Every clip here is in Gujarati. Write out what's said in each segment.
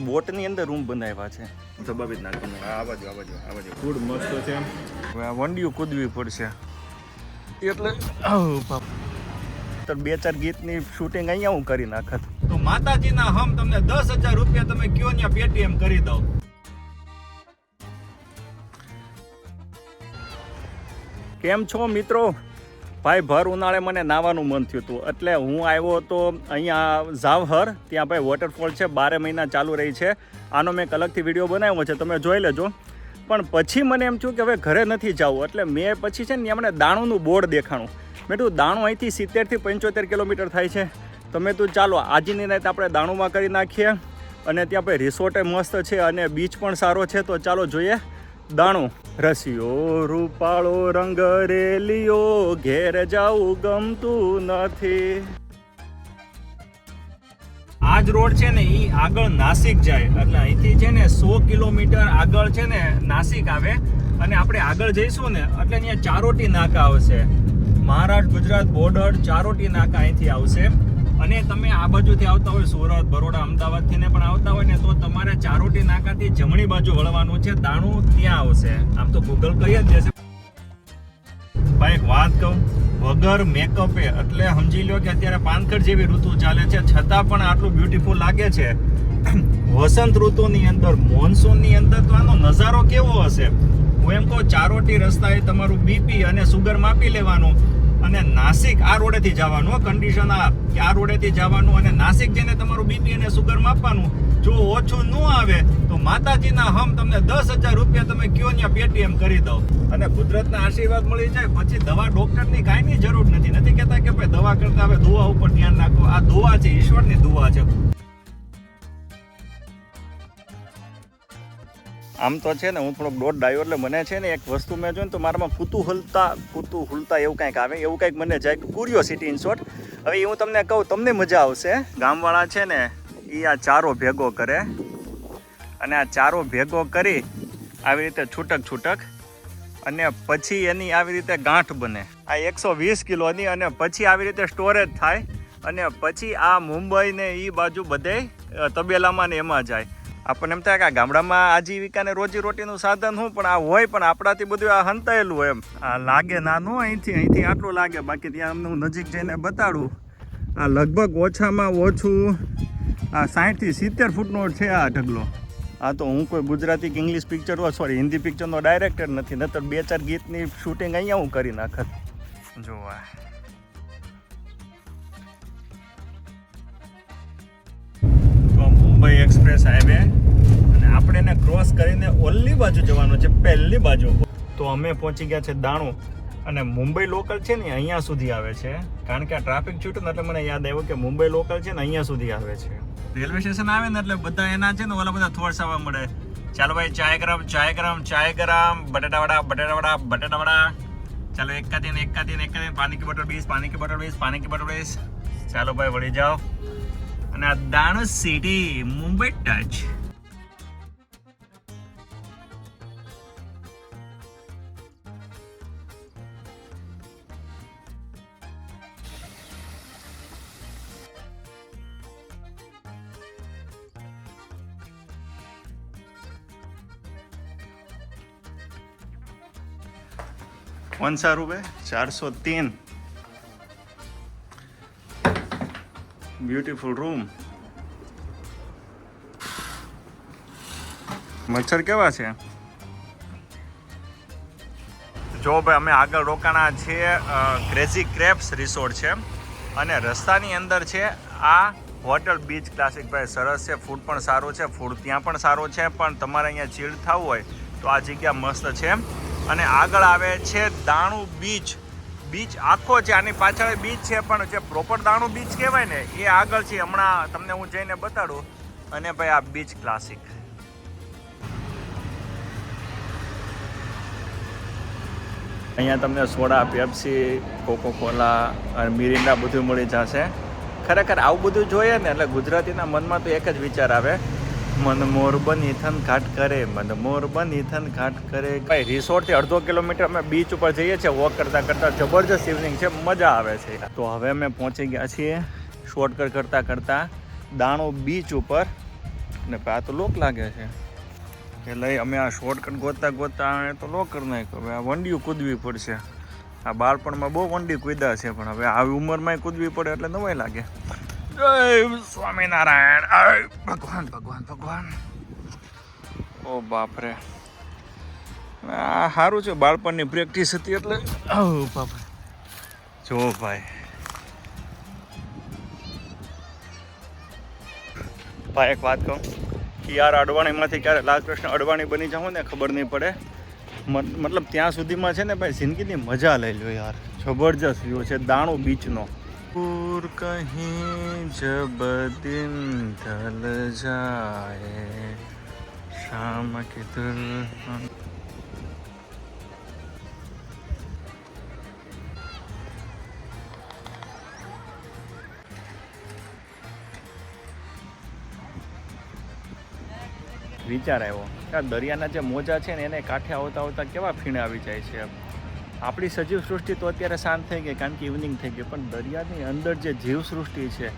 બોટની અંદર રૂમ બનાવ્યા છે. દબાવી જ નાખીને આ બાજુ ફૂડ મસ્ત છે. હવે આ વંડિયું કૂદવી પડશે એટલે તો 2-4 ગીતની શૂટિંગ અહીંયા હું કરી નાખત. તો માતાજીના હમ તમને 10,000 રૂપિયા તમે કયો ત્યાં પેટીએમ કરી દો. કેમ છો મિત્રો? ભાઈ ભર ઉનાળે મને નાહવાનું મન થયું હતું એટલે હું આવ્યો હતો અહીંયા ઝાવહર. ત્યાં ભાઈ વોટરફોલ છે, 12 મહિના ચાલુ રહી છે. આનો મેં એક અલગથી વિડીયો બનાવ્યો છે, તમે જોઈ લેજો. પણ પછી મને એમ થયું કે હવે ઘરે નથી જવું એટલે મેં પછી છે ને મને દાણુનું બોર્ડ દેખાણું. મેં કીધું દાણું અહીંથી 70 થી 75 કિલોમીટર થાય છે. તો મેં કીધું ચાલો આજની રાત આપણે દાણુમાં કરી નાખીએ. અને ત્યાં ભાઈ રિસોર્ટે મસ્ત છે અને બીચ પણ સારો છે. તો ચાલો જોઈએ દાણું. રસિયો રૂપાળો રંગ રેલિયો ઘેર જાવું ગમતું નથી. આ જ રોડ છે ને એ આગળ નાસિક જાય એટલે અહીંથી છે ને 100 કિલોમીટર આગળ છે ને નાસિક આવે. અને આપણે આગળ જઈશું ને એટલે અહીંયા ચારોટી નાકા આવશે. મહારાષ્ટ્ર ગુજરાત બોર્ડર ચારોટી નાકા અહીંથી આવશે. અને તમે આ બાજુથી આવતા હોય સુરત, બરોડા, અમદાવાદથી ને પણ આવતા હોય ને તો તમારે ચારોટી નાકાથી જમણી બાજુ વળવાનું છે. દાણું ત્યાં આવશે. આમ તો ગૂગલ કહી જ દેશે. ભાઈ એક વાત કહું, વગર મેકઅપે એટલે સમજી લો કે અત્યારે પાનખર જેવી ઋતુ ચાલે છે છતાં પણ આટલું બ્યુટીફુલ લાગે છે. વસંત ઋતુની અંદર, મોન્સૂનની અંદર તો આનો નજારો કેવો હશે. હું એમ કહું ચારોટી રસ્તાએ તમારું બીપી અને સુગર માપી લેવાનું અને નાસિક આ રોડેથી જવાનું. કન્ડિશન આ કે આ રોડેથી જવાનું અને નાસિક જઈને તમારું બીપી અને સુગર માપવાનું. જો ઓછું ન આવે તો માતાજીના હમ તમને 10,000 રૂપિયા તમે કયો ત્યાં પેટીએમ કરી દો. અને કુદરતના આશીર્વાદ મળી જાય પછી દવા ડોક્ટરની કાંઈની જરૂર નથી. નથી કહેતા કે ભાઈ દવા કરતા હવે દુઆ ઉપર ધ્યાન રાખો. આ દુઆ છે, ઈશ્વરની દુઆ છે. આમ તો છે ને હું થોડોક દોઢ ડાયો એટલે મને છે ને એક વસ્તુ મેં જોઈને તો મારામાં કુતૂહલતા એવું કંઈક આવે, એવું કંઈક મને જાય ક્યુરિયોસિટી ઇન શોર્ટ. હવે એ હું તમને કહું, તમને મજા આવશે. ગામવાળા છે ને એ આ ચારો ભેગો કરે અને આ ચારો ભેગો કરી આવી રીતે છૂટક અને પછી એની આવી રીતે ગાંઠ બને આ 120 કિલોની. અને પછી આવી રીતે સ્ટોરેજ થાય અને પછી આ મુંબઈ ને એ બાજુ બધે તબેલામાં ને એમાં જાય. આપણને એમ થાય કે આ ગામડામાં આજીવિકાને રોજીરોટીનું સાધન હું પણ આ હોય પણ આપણાથી બધું આ હંતાયેલું એમ આ લાગે નાનું. અહીંથી આટલું લાગે. બાકી ત્યાં અમને હું નજીક જઈને બતાડું. આ લગભગ ઓછામાં ઓછું આ 60 થી 70 ફૂટનો છે આ ઢગલો. આ તો હું કોઈ ગુજરાતી કે ઇંગ્લિશ પિક્ચર હિન્દી પિક્ચરનો ડાયરેક્ટર નથી, નહીતર 2-4 ગીતની શૂટિંગ અહીંયા હું કરી નાખત. જોવા મુંબઈ એક્સપ્રેસ હાઈવે અને આપણે એને ક્રોસ કરીને ઓલી બાજુ જવાનું છે, પહેલી બાજુ. તો અમે પહોંચી ગયા છે દાણું. અને મુંબઈ લોકલ છે ને અહીંયા સુધી આવે છે, કારણ કે આ ટ્રાફિક છૂટ્યું ને એટલે મને યાદ આવ્યું કે મુંબઈ લોકલ છે ને અહીંયા સુધી આવે છે. રેલવે સ્ટેશન આવે ને એટલે બધા એના છે ને ઓલા બધા થોડસાવા મળે. ચાલો ભાઈ ચાય ગરમ, બટાટાવડા. ચાલો એક કાતી પાણી કી બોટલ 20. ચાલો ભાઈ વળી જાઓ. અને આ દાણું સિટી મુંબઈ ટચ. कौन सा रूम है? 403. Beautiful room. મચ્છર કેવા છે જો ભાઈ. અમે આગળ રોકાણા છીએ ક્રેઝી ક્રેબ્સ રિસોર્ટ છે અને રસ્તાની અંદર છે આ હોટલ બીચ ક્લાસિક. ભાઈ સરસ છે, ફૂડ પણ સારું છે, ફૂડ ત્યાં પણ સારું છે. પણ તમારે અહીંયા ચીલ થવું હોય તો આ જગ્યા મસ્ત છે. અને આગળ આવે છે દાણું બીચ. બીચ આખો છે, આની પાછળ બીચ છે પણ જે પ્રોપર દાણું બીચ કહેવાય ને એ આગળ છે. હમણાં તમને હું જઈને બતાડું. અને ભાઈ આ બીચ ક્લાસિક. અહીંયા તમને સોડા, પેપ્સી, કોકોકોલા અને મિરિન્ડા બધું મળી જશે. ખરેખર આવું બધું જોઈએ ને એટલે ગુજરાતીના મનમાં તો એક જ વિચાર આવે, મન મોર બની થન ઘાટ કરે, મન મોર બની થન ઘાટ કરે. ભાઈ રિસોર્ટથી 1/2 કિલોમીટર અમે બીચ ઉપર જઈએ છીએ. વોક કરતાં જબરજસ્ત ઇવનિંગ છે, મજા આવે છે. તો હવે અમે પહોંચી ગયા છીએ શોર્ટકટ કરતાં દાણું બીચ ઉપર. ને આ તો લોક લાગે છે એટલે અમે આ શોર્ટકટ ગોતતા ગોતતા આણે તો લોક કરી નાખ્યો. હવે આ વંડીઓ કૂદવી પડશે. આ બાળપણમાં બહુ વંડી કૂદ્યા છે પણ હવે આવી ઉંમરમાં કૂદવી પડે એટલે નવાઈ લાગે. જય સ્વામિનારાયણ. ભગવાન ભગવાન ભગવાન. ઓ બાપરે. આ સારું છે બાળપણની પ્રેક્ટિસ હતી એટલે. બાપરે જો ભાઈ એક વાત કહું કે યાર અડવાણીમાંથી ક્યારે લાલકૃષ્ણ અડવાણી બની જાઉં ને ખબર નહીં પડે. મતલબ ત્યાં સુધીમાં છે ને ભાઈ જિંદગીની મજા લઈ લો યાર. જબરજસ્ત વ્યૂ છે દાણુ બીચનો. પૂર કહી જબ દિન ઢલ જાય શામ કી દુલ્હન. વિચાર આવ્યો કે આ દરિયાના જે મોજા છે ને એને કાંઠે આવતા આવતા કેવા ફીણે આવી જાય છે. આપણી સજીવ સૃષ્ટિ તો અત્યારે શાંત થઈ ગઈ કારણ કે ઇવનિંગ થઈ ગઈ પણ દરિયાની અંદર જે જીવ સૃષ્ટિ છે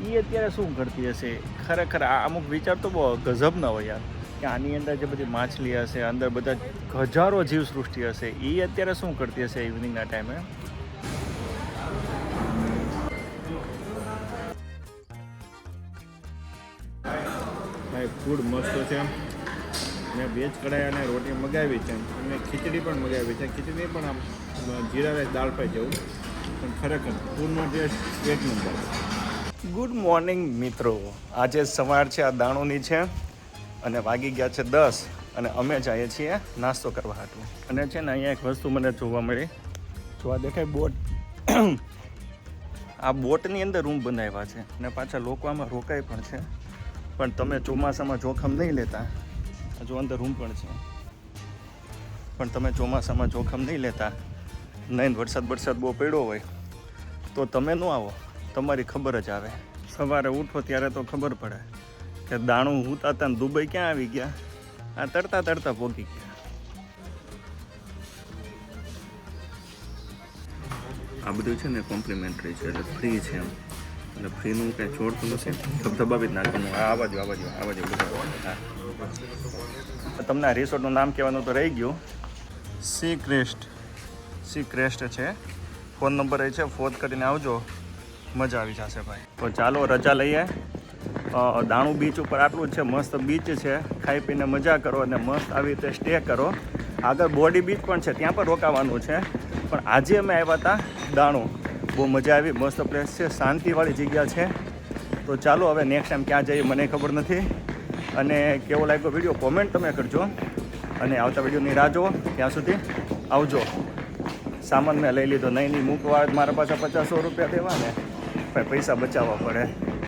એ અત્યારે શું કરતી હશે ખરેખર. આ અમુક વિચાર તો બહુ ગજબના હોય યાર કે આની અંદર જે બધી માછલી હશે અંદર બધા હજારો જીવ સૃષ્ટિ હશે એ અત્યારે શું કરતી હશે ઇવનિંગના ટાઈમે. ભાઈ ફૂડ મસ્ત છે. મેં વેજ કઢાઈ અને રોટી મગાવી છે અને ખીચડી પણ મગાવી છે. ખીચડી પણ આમ જીરા રાઈસ દાળ ફ્રાય જેવું પણ ખરેખર ફૂડનો ટેસ્ટ એક નંબર. ગુડ મોર્નિંગ મિત્રો. આજે સવાર છે આ દાણુની છે અને વાગી ગયા છે 10 અને અમે જઈએ છીએ નાસ્તો કરવા હાટું. અને છે ને અહીંયા એક વસ્તુ મને જોવા મળી. જોવા દેખાય બોટ. આ બોટની અંદર રૂમ બનાવ્યા છે અને પાછા લોકો આમાં રોકાય પણ છે પણ તમે ચોમાસામાં જોખમ નહીં લેતા. જો અંદર રૂમ પણ છે પણ તમે ચોમાસામાં જોખમ નહીં લેતા. નહીં વરસાદ બહુ પડ્યો હોય તો તમે ન આવો. તમારી ખબર જ આવે. સવારે ઉઠો ત્યારે તો ખબર પડે કે દાણું હુતા હતા ને દુબઈ ક્યાં આવી ગયા. આ તરતા તરતા પહોંચી ગયા. આ બધું છે ને કોમ્પ્લિમેન્ટરી છે એટલે ફ્રી છે એમ. એટલે ફ્રીનું કંઈ છોડતું નથી. ધબધબાવી જ નાખવાનું. આવા જો બધા. તમને આ રિસોર્ટનું નામ કહેવાનું તો રહી ગયું. સી ક્રેસ્ટ છે. ફોન નંબર એ છે. ફોન કરીને આવજો. મજા આવી જશે ભાઈ. તો ચાલો રજા લઈએ. દાણુ બીચ ઉપર આટલું જ છે. મસ્ત બીચ છે. ખાઈ પીને મજા કરો અને મસ્ત આવી રીતે સ્ટે કરો. આગળ બોડી બીચ પણ છે ત્યાં પણ રોકાવાનું છે પણ આજે અમે આવ્યા હતા દાણુ. બહુ મજા આવી. મસ્ત પ્લેસ છે. શાંતિવાળી જગ્યા છે. તો ચાલો હવે નેક્સ્ટ ટાઈમ ક્યાં જઈએ મને ખબર નથી. અને કેવો લાગ્યો વિડીયો કોમેન્ટ તમે કરજો અને આવતા વિડીયોની રાહ જુઓ. ત્યાં સુધી આવજો. સામાન મેં લઈ લીધો. નહીં મૂકવા મારા પાસે 50-100 રૂપિયા દેવા ને પૈસા બચાવવા પડે.